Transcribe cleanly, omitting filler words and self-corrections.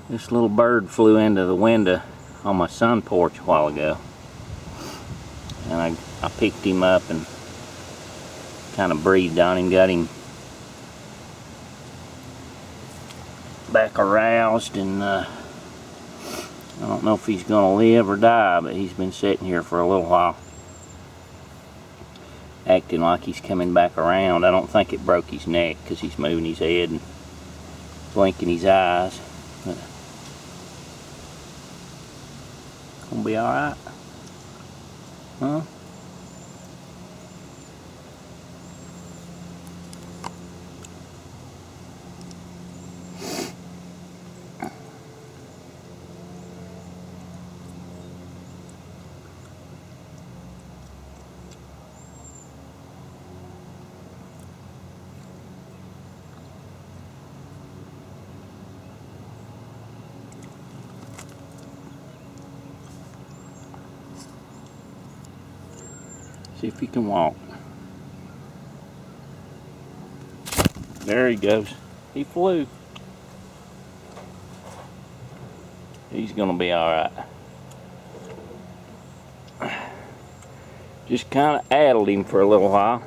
This little bird flew into the window on my sun porch a while ago, and I picked him up and kind of breathed on him, got him back aroused, and I don't know if he's gonna live or die, but he's been sitting here for a little while acting like he's coming back around. I don't think it broke his neck because he's moving his head and blinking his eyes. But gonna be alright, huh? See if he can walk. There he goes. He flew. He's gonna be alright. Just kind of addled him for a little while.